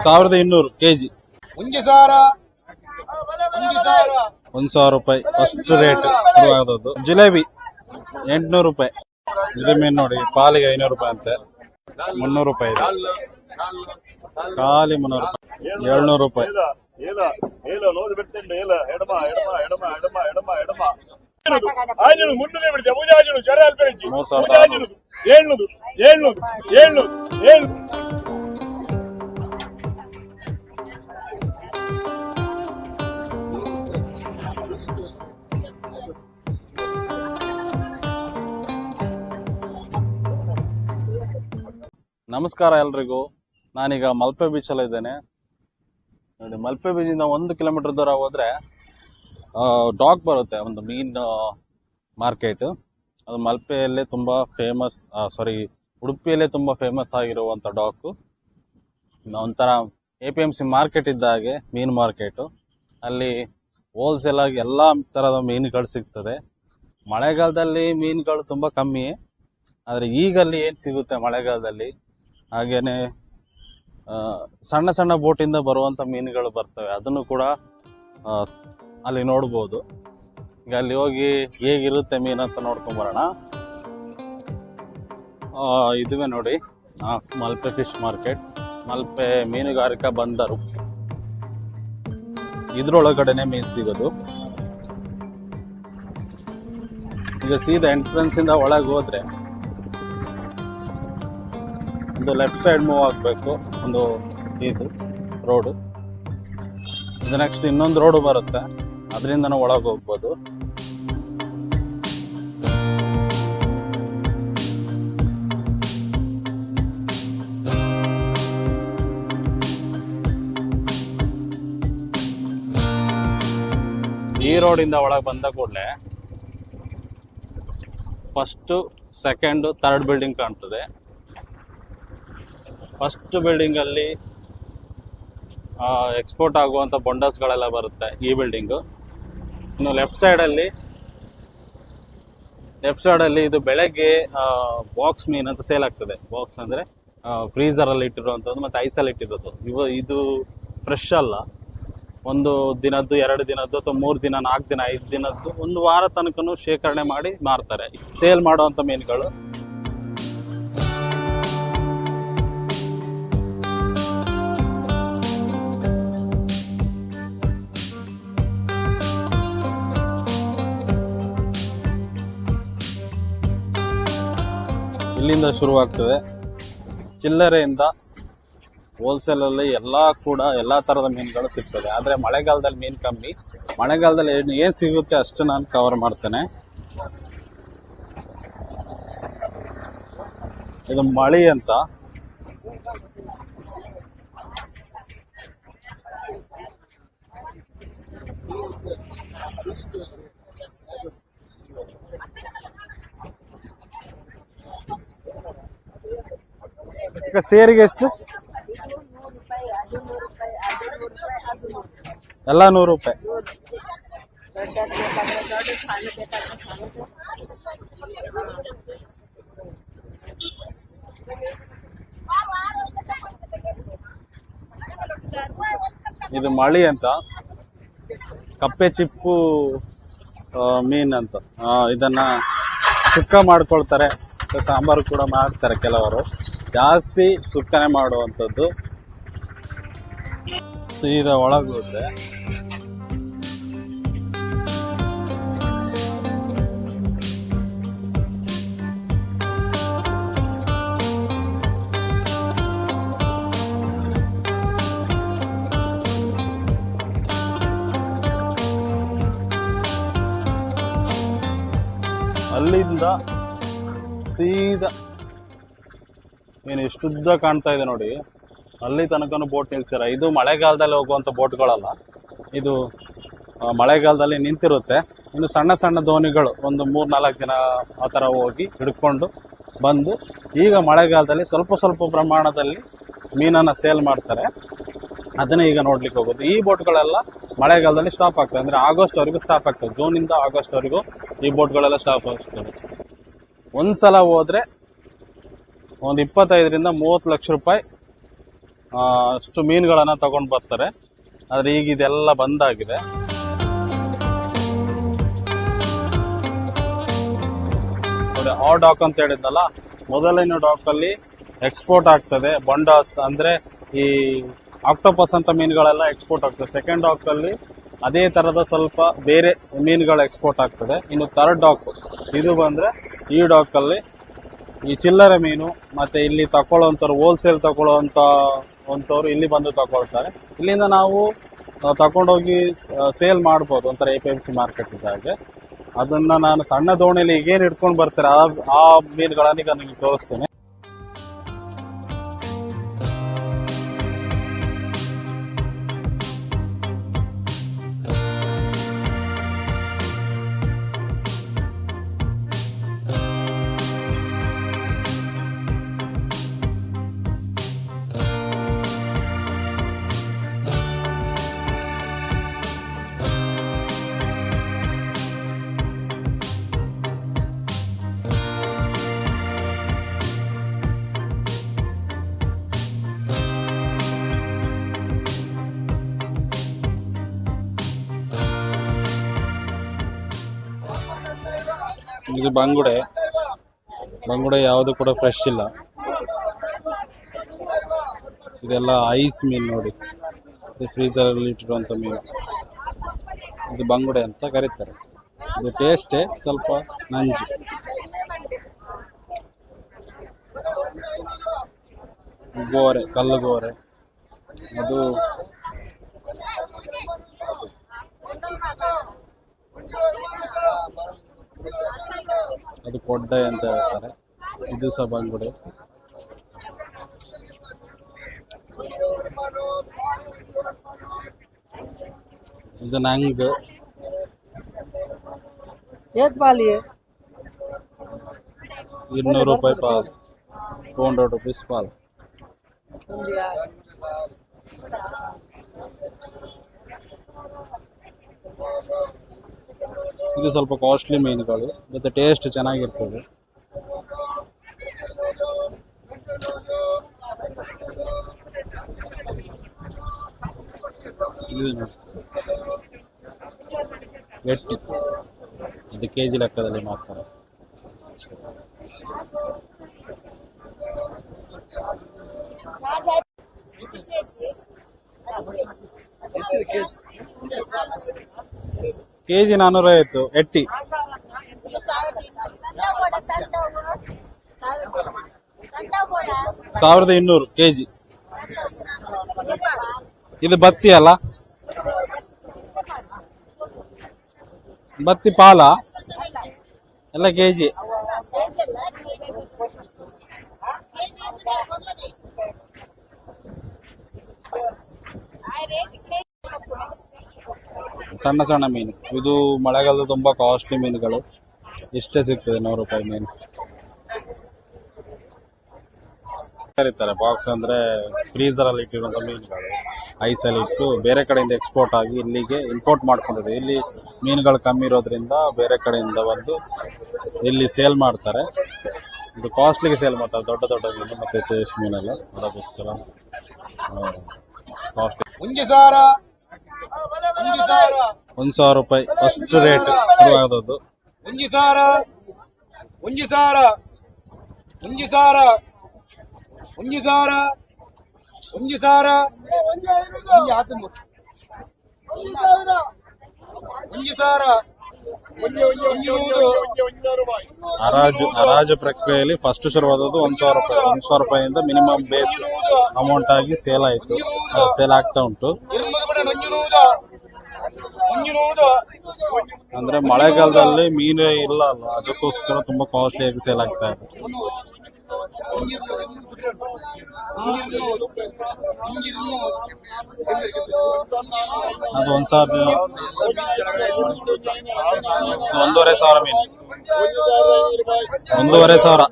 1200 KG. 1000 ರೂಪಾಯಿ first rate ಶುರುವಾದದ್ದು. Jalebi 800 ರೂಪಾಯಿ. ಇದು ಮೀನು ನೋಡಿ, ಪಾಲಿಗೆ 500 ರೂಪಾಯಿ ಅಂತೆ. 300 ರೂಪಾಯಿ ಇದೆ. ಖಾಲಿ 300 ರೂಪಾಯಿ. 700 ರೂಪಾಯಿ. 3700. ನಮಸ್ಕಾರ ಎಲ್ರಿಗೂ. ನಾನೀಗ ಮಲ್ಪೆ ಬೀಚ್ ಅಲ್ಲಿ ಇದ್ದೇನೆ ನೋಡಿ. ಮಲ್ಪೆ ಬೀಚ್ ಇಂದ 1 ಕಿಲೋಮೀಟರ್ ದೂರ ಹೋದ್ರೆ ಡಾಕ್ ಬರುತ್ತೆ, ಒಂದು ಮೀನ್ ಮಾರ್ಕೆಟ್. ಅದು ಮಲ್ಪೆಯಲ್ಲೇ ತುಂಬಾ ಫೇಮಸ್, ಉಡುಪಿಯಲ್ಲೇ ತುಂಬಾ ಫೇಮಸ್ ಆಗಿರುವಂತ ಡಾಕ್. ಒಂಥರ APMC ಮಾರ್ಕೆಟ್ ಇದ್ದ ಹಾಗೆ ಮೀನ್ ಮಾರ್ಕೆಟ್. ಅಲ್ಲಿ ಹೋಲ್ಸೇಲ್ ಆಗಿ ಎಲ್ಲಾ ತರದ ಮೀನುಗಳು ಸಿಗ್ತದೆ. ಮಳೆಗಾಲದಲ್ಲಿ ಮೀನುಗಳು ತುಂಬಾ ಕಮ್ಮಿ, ಆದ್ರೆ ಈಗಲ್ಲಿ ಏನ್ ಸಿಗುತ್ತೆ ಮಳೆಗಾಲದಲ್ಲಿ, ಹಾಗೇನೆ ಸಣ್ಣ ಸಣ್ಣ ಬೋಟಿಂದ ಬರುವಂತ ಮೀನುಗಳು ಬರ್ತವೆ. ಅದನ್ನು ಕೂಡ ಅಲ್ಲಿ ನೋಡ್ಬೋದು. ಈಗ ಅಲ್ಲಿ ಹೋಗಿ ಹೇಗಿರುತ್ತೆ ಮೀನು ಅಂತ ನೋಡ್ಕೊಂಡ್ ಬರೋಣ. ಇದುವೇ ನೋಡಿ ಮಲ್ಪೆ ಫಿಶ್ ಮಾರ್ಕೆಟ್, ಮಲ್ಪೆ ಮೀನುಗಾರಿಕಾ ಬಂದರು. ಇದ್ರೊಳಗಡೆನೆ ಮೀನು ಸಿಗೋದು. ಈಗ ಸೀದಾ ಎಂಟ್ರೆನ್ಸ್ ಇಂದ ಒಳಗೆ ಹೋದ್ರೆ ಒಂದು ಲೆಫ್ಟ್ ಸೈಡ್ ಮೂವ್ ಆಗಬೇಕು. ಒಂದು ಇದು ರೋಡು. ಇದು ನೆಕ್ಸ್ಟ್ ಇನ್ನೊಂದು ರೋಡು ಬರುತ್ತೆ, ಅದರಿಂದ ಒಳಗೆ ಹೋಗ್ಬೋದು. ಈ ರೋಡಿಂದ ಒಳಗೆ ಬಂದ ಕೂಡಲೇ ಫಸ್ಟ್, ಸೆಕೆಂಡ್, ಥರ್ಡ್ ಬಿಲ್ಡಿಂಗ್ ಕಾಣ್ತದೆ. ಫಸ್ಟ್ ಬಿಲ್ಡಿಂಗ್ ಅಲ್ಲಿ ಎಕ್ಸ್ಪೋರ್ಟ್ ಆಗುವಂತ ಬೊಂಡಸ್ಗಳೆಲ್ಲ ಬರುತ್ತೆ, ಈ ಬಿಲ್ಡಿಂಗ್. ಇನ್ನು ಲೆಫ್ಟ್ ಸೈಡ್ ಅಲ್ಲಿ ಇದು ಬೆಳಗ್ಗೆ ಬಾಕ್ಸ್ ಮೀನ್ ಅಂತ ಸೇಲ್ ಆಗ್ತದೆ. ಬಾಕ್ಸ್ ಅಂದ್ರೆ ಫ್ರೀಸರ್ ಅಲ್ಲಿ ಇಟ್ಟಿರುವಂತದ್ದು ಮತ್ತೆ ಐಸಲ್ಲಿ ಇಟ್ಟಿರೋದು. ಇದು ಫ್ರೆಶ್ ಅಲ್ಲ, ಒಂದು ದಿನದ್ದು, 2 ದಿನದ್ದು, ಅಥವಾ 3 ದಿನ, 4 ದಿನ, 5 ದಿನದ್ದು, 1 ವಾರ ತನಕನೂ ಶೇಖರಣೆ ಮಾಡಿ ಮಾರ್ತಾರೆ. ಸೇಲ್ ಮಾಡುವಂತ ಮೀನುಗಳು. ಇಲ್ಲಿಂದ ಶುರುವಾಗ್ತದೆ. ಚಿಲ್ಲರೆಯಿಂದ ಹೋಲ್ಸೇಲ್ ಅಲ್ಲಿ ಎಲ್ಲಾ ತರದ ಮೀನುಗಳು ಸಿಗ್ತದೆ. ಆದ್ರೆ ಮಳೆಗಾಲದಲ್ಲಿ ಮೀನು ಕಮ್ಮಿ. ಮಳೆಗಾಲದಲ್ಲಿ ಏನ್ ಸಿಗುತ್ತೆ ಅಷ್ಟು ನಾನು ಕವರ್ ಮಾಡ್ತೇನೆ. ಇದು ಮಳಿ ಅಂತ. ಈಗ ಸೇರಿಗೆ ಎಷ್ಟು? ಎಲ್ಲ 100 ರೂಪಾಯಿ. ಇದು ಮಳಿ ಅಂತ, ಕಪ್ಪೆ ಚಿಪ್ಪು ಮೀನ್ ಅಂತ. ಇದನ್ನ ಸುಕ್ಕ ಮಾಡ್ಕೊಳ್ತಾರೆ, ಸಾಂಬಾರು ಕೂಡ ಮಾಡ್ತಾರೆ ಕೆಲವರು. ಜಾಸ್ತಿ ಸುಕ್ಕನೆ ಮಾಡುವಂಥದ್ದು. ಸೀದಾ ಒಳಗೆ ಹೋದ್ರೆ ಅಲ್ಲಿಂದ ಸೀದಾ ಏನು ಎಷ್ಟು ಉದ್ದ ಕಾಣ್ತಾ ಇದೆ ನೋಡಿ, ಅಲ್ಲಿ ತನಕನೂ ಬೋಟ್ ನಿಲ್ಸಿರ. ಇದು ಮಳೆಗಾಲದಲ್ಲಿ ಹೋಗುವಂತ ಬೋಟ್ಗಳಲ್ಲ, ಇದು ಮಳೆಗಾಲದಲ್ಲಿ ನಿಂತಿರುತ್ತೆ. ಇನ್ನು ಸಣ್ಣ ಸಣ್ಣ ದೋಣಿಗಳು ಒಂದು 3-4 ಜನ ಆ ಥರ ಹೋಗಿ ಹಿಡ್ಕೊಂಡು ಬಂದು, ಈಗ ಮಳೆಗಾಲದಲ್ಲಿ ಸ್ವಲ್ಪ ಪ್ರಮಾಣದಲ್ಲಿ ಮೀನನ್ನ ಸೇಲ್ ಮಾಡ್ತಾರೆ. ಅದನ್ನೇ ಈಗ ನೋಡ್ಲಿಕ್ಕೆ ಹೋಗೋದು. ಈ ಬೋಟ್ಗಳೆಲ್ಲ ಮಳೆಗಾಲದಲ್ಲಿ ಸ್ಟಾಪ್ ಆಗ್ತದೆ, ಅಂದ್ರೆ ಆಗಸ್ಟ್ ವರೆಗೂ ಸ್ಟಾಪ್ ಆಗ್ತದೆ. ಜೂನ್ ಇಂದ ಆಗಸ್ಟ್ ವರೆಗೂ ಈ ಬೋಟ್ಗಳೆಲ್ಲ ಸ್ಟಾಪ್ ಆಗ್ತದೆ. ಒಂದ್ಸಲ ಹೋದ್ರೆ ಒಂದು 25 ರಿಂದ 30 ಲಕ್ಷ ರೂಪಾಯಿ ಅಷ್ಟು ಮೀನುಗಳನ್ನ ತಗೊಂಡು ಬರ್ತಾರೆ. ಆದ್ರೆ ಈಗ ಇದೆಲ್ಲ ಬಂದಾಗಿದೆ. ನೋಡಿ, ಆ ಡಾಕ್ ಅಂತ ಹೇಳಿದ್ನಲ್ಲ, ಮೊದಲನೇ ಡಾಕ್ ಅಲ್ಲಿ ಎಕ್ಸ್ಪೋರ್ಟ್ ಆಗ್ತದೆ ಬಂಡಾಸ್, ಅಂದ್ರೆ ಈ ಆಕ್ಟೋಪಸ್ ಅಂತ ಮೀನುಗಳೆಲ್ಲ ಎಕ್ಸ್ಪೋರ್ಟ್ ಆಗ್ತದೆ. ಸೆಕೆಂಡ್ ಡಾಕ್ ಅಲ್ಲಿ ಅದೇ ತರದ ಸ್ವಲ್ಪ ಬೇರೆ ಮೀನುಗಳು ಎಕ್ಸ್ಪೋರ್ಟ್ ಆಗ್ತದೆ. ಇನ್ನು ಥರ್ಡ್ ಡಾಕ್ ಇದು ಬಂದ್ರೆ, ಈ ಡಾಕ್ ಅಲ್ಲಿ ಈ ಚಿಲ್ಲರೆ ಮೀನು ಮತ್ತೆ ಇಲ್ಲಿ ತಕೊಳ್ಳುವಂಥವ್ರು, ಹೋಲ್ಸೇಲ್ ತಗೊಳ್ಳುವಂಥವ್ರು ಇಲ್ಲಿ ಬಂದು ತಗೊಳ್ತಾರೆ. ಇಲ್ಲಿಂದ ನಾವು ತಗೊಂಡೋಗಿ ಸೇಲ್ ಮಾಡ್ಬೋದು, ಒಂಥರ APMC ಮಾರ್ಕೆಟ್ ಇದ್ದಾಗೆ. ಅದನ್ನ ನಾನು ಸಣ್ಣ ದೋಣಿಲಿ ಈಗೇನು ಇಟ್ಕೊಂಡು ಬರ್ತಾರೆ ಆ ಮೀನುಗಳನ್ನ ಈಗ ನಿಮಗೆ ತೋರಿಸ್ತೇನೆ. ಇದು ಬಂಗುಡೆ ಯಾವುದು ಕೂಡ ಫ್ರೆಶ್ ಇಲ್ಲ. ಇದೆಲ್ಲ ಐಸ್ ಮೀನು ನೋಡಿ, ಇದು ಫ್ರೀಸರ್ ಅಲ್ಲಿ ಇಟ್ಟಿರುವಂತ ಮೀನು. ಇದು ಬಂಗುಡೆ ಅಂತ ಕರೀತಾರೆ. ಇದು ಟೇಸ್ಟೇ ಸ್ವಲ್ಪ ನಂಜು. ಗೋರೆ, ಕಲ್ಲು ಗೋರೆ, ಅದು ಕೊಡ್ಡೆ ಅಂತ ಹೇಳ್ತಾರೆ. ಇದು ಸಹ ಬಂಗುಡೆ. ಇದು ನಂಗ್ 200 ರೂಪಾಯಿ ಪಾಲ್, 200 rupees ಪಾಲ್. ಇದು ಸ್ವಲ್ಪ ಕಾಸ್ಟ್ಲಿ ಮೀನುಗಳು, ಮತ್ತೆ ಟೇಸ್ಟ್ ಚೆನ್ನಾಗಿರ್ತದೆ. ಎಟ್ಟಿ, ಇದು ಕೆಜಿ ಲೆಕ್ಕದಲ್ಲಿ ಮಾಡ್ತಾರೆ. ಕೆಜಿ 450 ಎಟ್ಟಿ. 1200 ಕೆಜಿ. ಇದು ಬತ್ತಿ ಅಲ್ಲ, ಬತ್ತಿ ಪಾಲ ಎಲ್ಲ ಕೆಜಿ. ಸಣ್ಣ ಸಣ್ಣ ಮೀನು, ಇದು ಮಳೆಗಾಲದ ತುಂಬಾ ಕಾಸ್ಟ್ಲಿ ಮೀನುಗಳು. ಇಷ್ಟೇ ಸಿಗ್ತದೆ 100 ರೂಪಾಯಿ ಮೀನು. ಕರೀತಾರೆ ಬಾಕ್ಸ್, ಅಂದ್ರೆ ಫ್ರೀಸರ್ ಅಲ್ಲಿ ಇಟ್ಟಿರುವಂತ ಮೀನುಗಳು ಐಸಲ್ಲಿ ಇಟ್ಟು ಬೇರೆ ಕಡೆಯಿಂದ ಎಕ್ಸ್ಪೋರ್ಟ್ ಆಗಿ ಇಲ್ಲಿಗೆ ಇಂಪೋರ್ಟ್ ಮಾಡ್ಕೊಂಡಿದೆ. ಇಲ್ಲಿ ಮೀನುಗಳು ಕಮ್ಮಿ ಇರೋದ್ರಿಂದ ಬೇರೆ ಕಡೆಯಿಂದ ಬಂದು ಇಲ್ಲಿ ಸೇಲ್ ಮಾಡ್ತಾರೆ. ಇದು ಕಾಸ್ಟ್ಲಿಗೆ ಸೇಲ್ ಮಾಡ್ತಾರೆ, ದೊಡ್ಡ ದೊಡ್ಡ ಮೀನು ಮತ್ತೆ ಟೇಸ್ಟ್ ಮೀನೆಲ್ಲ. ಅದಕ್ಕೋಸ್ಕರ ಕಾಸ್ಟ್ಲಿ. 1,000 ರೂಪಾಯಿ ಫಸ್ಟ್ ರೇಟ್ ಶುರುವಾದದ್ದು. 1,000 ಹರಾಜು ಪ್ರಕ್ರಿಯೆಯಲ್ಲಿ ಫಸ್ಟ್ ಶುರುವಾದದ್ದು 1,000 ರೂಪಾಯಿ. 1,000 ರೂಪಾಯಿಯಿಂದ ಮಿನಿಮಮ್ ಬೇಸ್ ಅಮೌಂಟ್ ಆಗಿ ಸೇಲ್ ಆಯ್ತು, ಸೇಲ್ ಆಗ್ತಾ ಉಂಟು. ಅಂದ್ರೆ ಮಳೆಗಾಲದಲ್ಲಿ ಮೀನು ಇಲ್ಲ ಅಲ್ಲ, ಅದಕ್ಕೋಸ್ಕರ ತುಂಬಾ ಕಾಸ್ಟ್ಲಿ ಆಗಿ ಸೇಲ್ ಆಗ್ತಾ ಇದೆ. ಅದು 1,500 ಮೀನು, 1,500.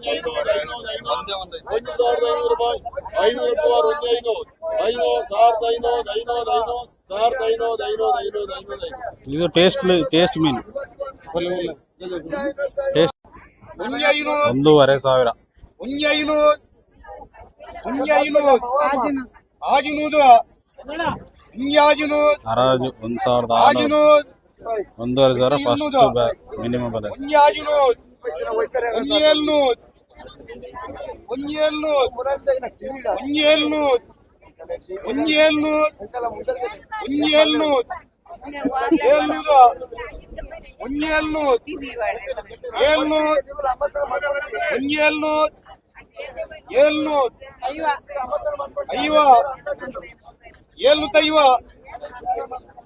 ಇದು ಟೇಸ್ಟ್ ಮೀನು. ಟೇಸ್ಟ್ 1,500. ಹರಾಜು 1,600 1,500 ಫಸ್ಟ್ ಮಿನಿಮಮ್ ಬ್ಯಾಲೆನ್ಸ್.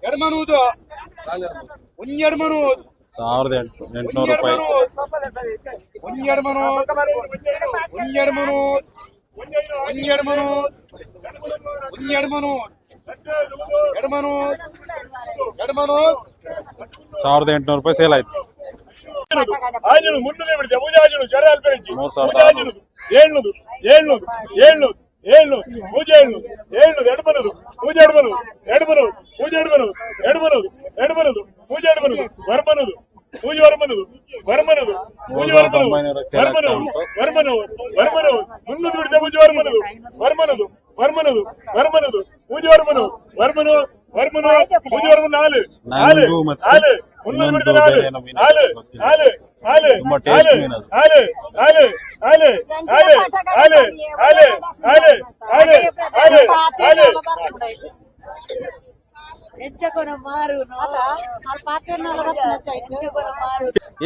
ಎಡಮನೂದು 1,800 ರೂಪಾಯಿ. ₹1,800 ಸೇಲ್ ಆಯ್ತು. 4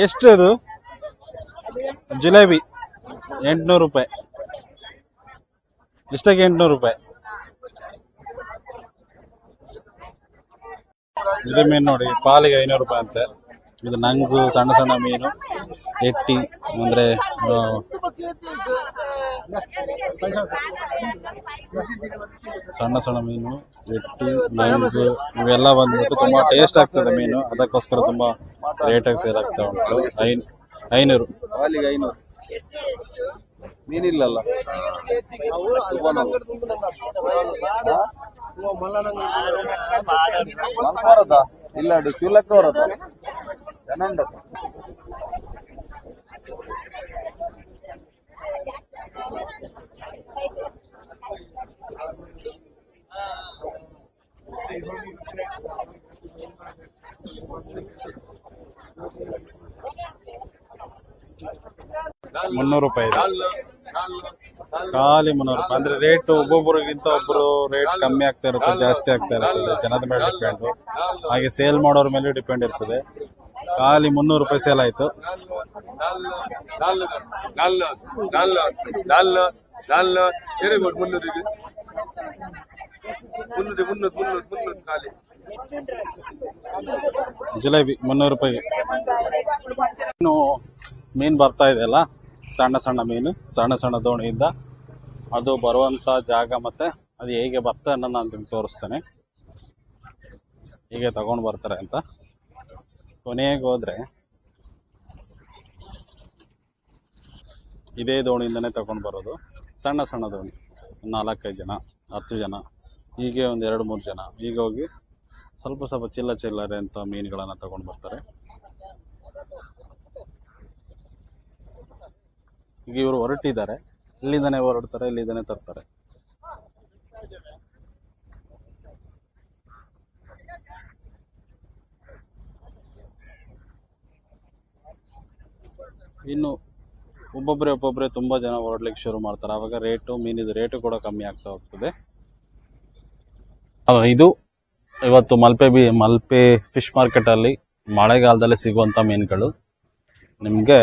ಎಷ್ಟು ಅದು? ಜಿಲೇಬಿ 800 ರೂಪಾಯಿ. ಇಷ್ಟಕ್ಕೆ 800 ರೂಪಾಯಿ. ಇದು ಮೀನು ನೋಡಿ, ಪಾಲಿಗೆ 500 ರೂಪಾಯಿ ಅಂತೆ. ಇದು ನಂಗು ಸಣ್ಣ ಸಣ್ಣ ಮೀನು, ಎಟ್ಟಿ ಅಂದ್ರೆ ಸಣ್ಣ ಸಣ್ಣ ಮೀನು, ಎಟ್ಟಿ, ನಂಗು ಇವೆಲ್ಲ ಬಂದ್ಬಿಟ್ಟು ತುಂಬಾ ಟೇಸ್ಟ್ ಆಗ್ತದೆ ಮೀನು. ಅದಕ್ಕೋಸ್ಕರ ತುಂಬಾ ರೇಟ್ ಆಗಿ ಸೇಲ್ ಆಗ್ತಾ ಉಂಟು. 500 ಪಾಲಿಗೆ 500. ಮೀನಿಲ್ಲಲ್ಲ ಇಲ್ಲ ಚೂಲಕ್ಕ ಬರದ ಜನ 300 ರೂಪಾಯಿ ಖಾಲಿ 300 ರೂಪಾಯಿ. ಅಂದ್ರೆ ರೇಟ್ ಒಬ್ಬೊಬ್ಬರಿಗಿಂತ ಒಬ್ಬರು ರೇಟ್ ಕಮ್ಮಿ ಆಗ್ತಾ ಇರುತ್ತೆ, ಜಾಸ್ತಿ ಆಗ್ತಾ ಇರ್ತದೆ. ಜನದ ಮೇಲೆ ಡಿಪೆಂಡ್, ಹಾಗೆ ಸೇಲ್ ಮಾಡೋರ ಮೇಲೆ ಡಿಪೆಂಡ್ ಇರ್ತದೆ. ಖಾಲಿ 300 ರೂಪಾಯಿ ಸೇಲ್ ಆಯ್ತು. ಜಿಲೇಬಿ 300 ರೂಪಾಯಿ. ಇನ್ನು ಮೀನು ಬರ್ತಾ ಇದೆಯಲ್ಲ, ಸಣ್ಣ ಸಣ್ಣ ಮೀನು, ಸಣ್ಣ ಸಣ್ಣ ದೋಣಿಯಿಂದ ಅದು ಬರುವಂತ ಜಾಗ ಮತ್ತೆ ಅದು ಹೇಗೆ ಬರ್ತದೆ ಅನ್ನೋದು ನಾನು ನಿಮ್ಗೆ ತೋರಿಸ್ತೇನೆ. ಹೀಗೆ ತಗೊಂಡು ಬರ್ತಾರೆ ಅಂತ. ಕೊನೆಗೆ ಹೋದ್ರೆ ಇದೇ ದೋಣಿಯಿಂದನೇ ತಗೊಂಡು ಬರೋದು. ಸಣ್ಣ ಸಣ್ಣ ದೋಣಿ, 4-5 ಜನ, 10 ಜನ, ಹೀಗೆ ಒಂದು 2-3 ಜನ ಈಗ ಹೋಗಿ ಸ್ವಲ್ಪ ಸ್ವಲ್ಪ ಚಿಲ್ಲರೆ ಅಂತ ಮೀನುಗಳನ್ನ ತಗೊಂಡು ಬರ್ತಾರೆ. ಈಗ ಇವರು ಹೊರಟಿದ್ದಾರೆ, ಇಲ್ಲಿಂದನೇ ಹೊರಡ್ತಾರೆ, ಇಲ್ಲಿಂದನೇ ತರ್ತಾರೆ. ಇನ್ನು ಒಬ್ಬೊಬ್ಬರೇ ತುಂಬಾ ಜನ ಹೊರಡ್ಲಿಕ್ಕೆ ಶುರು ಮಾಡ್ತಾರೆ. ಆವಾಗ ಮೀನಿದು ರೇಟು ಕೂಡ ಕಮ್ಮಿ ಆಗ್ತಾ ಹೋಗ್ತದೆ. ಇದು ಇವತ್ತು ಮಲ್ಪೆ ಫಿಶ್ ಮಾರ್ಕೆಟ್ ಅಲ್ಲಿ ಮಳೆಗಾಲದಲ್ಲಿ ಸಿಗುವಂತ ಮೀನುಗಳು. ನಿಮ್ಗೆ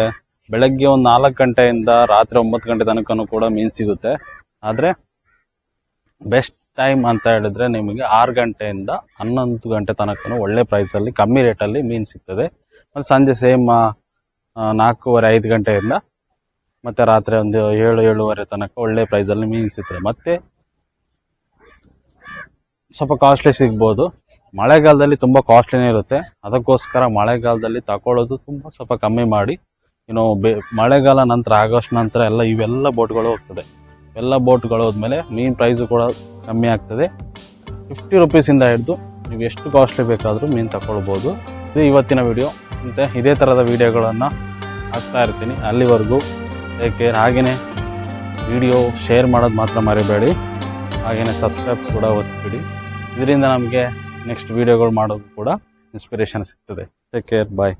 ಬೆಳಗ್ಗೆ ಒಂದು 4 ಗಂಟೆಯಿಂದ ರಾತ್ರಿ 9 ಗಂಟೆ ತನಕನೂ ಕೂಡ ಮೀನು ಸಿಗುತ್ತೆ. ಆದ್ರೆ ಬೆಸ್ಟ್ ಟೈಮ್ ಅಂತ ಹೇಳಿದ್ರೆ ನಿಮಗೆ 6 ಗಂಟೆಯಿಂದ 11 ಗಂಟೆ ತನಕನೂ ಒಳ್ಳೆ ಪ್ರೈಸ್ ಅಲ್ಲಿ ಕಮ್ಮಿ ರೇಟಲ್ಲಿ ಮೀನು ಸಿಗ್ತದೆ. ಮತ್ತೆ ಸಂಜೆ ಸೇಮ್ 4:30-5 ಗಂಟೆಯಿಂದ ಮತ್ತೆ ರಾತ್ರಿ ಒಂದು 7-7:30 ತನಕ ಒಳ್ಳೆ ಪ್ರೈಸ್ ಅಲ್ಲಿ ಮೀನು ಸಿಗ್ತದೆ. ಮತ್ತೆ ಸ್ವಲ್ಪ ಕಾಸ್ಟ್ಲಿ ಸಿಗ್ಬೋದು. ಮಳೆಗಾಲದಲ್ಲಿ ತುಂಬಾ ಕಾಸ್ಟ್ಲಿನೇ ಇರುತ್ತೆ. ಅದಕ್ಕೋಸ್ಕರ ಮಳೆಗಾಲದಲ್ಲಿ ತಗೊಳ್ಳೋದು ತುಂಬಾ ಸ್ವಲ್ಪ ಕಮ್ಮಿ ಮಾಡಿ. ಇನ್ನು ಮಳೆಗಾಲ ನಂತರ, ಆಗಸ್ಟ್ ನಂತರ ಇವೆಲ್ಲ ಬೋಟ್ಗಳು ಹೋಗ್ತದೆ. ಎಲ್ಲ ಬೋಟ್ಗಳು ಹೋದ್ಮೇಲೆ ಮೀನ್ ಪ್ರೈಸು ಕೂಡ ಕಮ್ಮಿ ಆಗ್ತದೆ. 50 ರೂಪೀಸಿಂದ ಹಿಡಿದು ನೀವು ಎಷ್ಟು ಕಾಸ್ಟ್ಲಿ ಬೇಕಾದರೂ ಮೀನು ತಗೊಳ್ಬೋದು. ಇದು ಇವತ್ತಿನ ವಿಡಿಯೋ. ಮತ್ತೆ ಇದೇ ಥರದ ವಿಡಿಯೋಗಳನ್ನು ಹಾಕ್ತಾ ಇರ್ತೀನಿ. ಅಲ್ಲಿವರೆಗೂ ಟೇಕ್ ಕೇರ್. ಹಾಗೆಯೇ ವಿಡಿಯೋ ಶೇರ್ ಮಾಡೋದು ಮಾತ್ರ ಮರಿಬೇಡಿ. ಹಾಗೆಯೇ ಸಬ್ಸ್ಕ್ರೈಬ್ ಕೂಡ ಒತ್ತಿಬಿಡಿ. ಇದರಿಂದ ನಮಗೆ ನೆಕ್ಸ್ಟ್ ವೀಡಿಯೋಗಳು ಮಾಡೋದು ಕೂಡ ಇನ್ಸ್ಪಿರೇಷನ್ ಸಿಗ್ತದೆ. ಟೇಕ್ ಕೇರ್, ಬಾಯ್.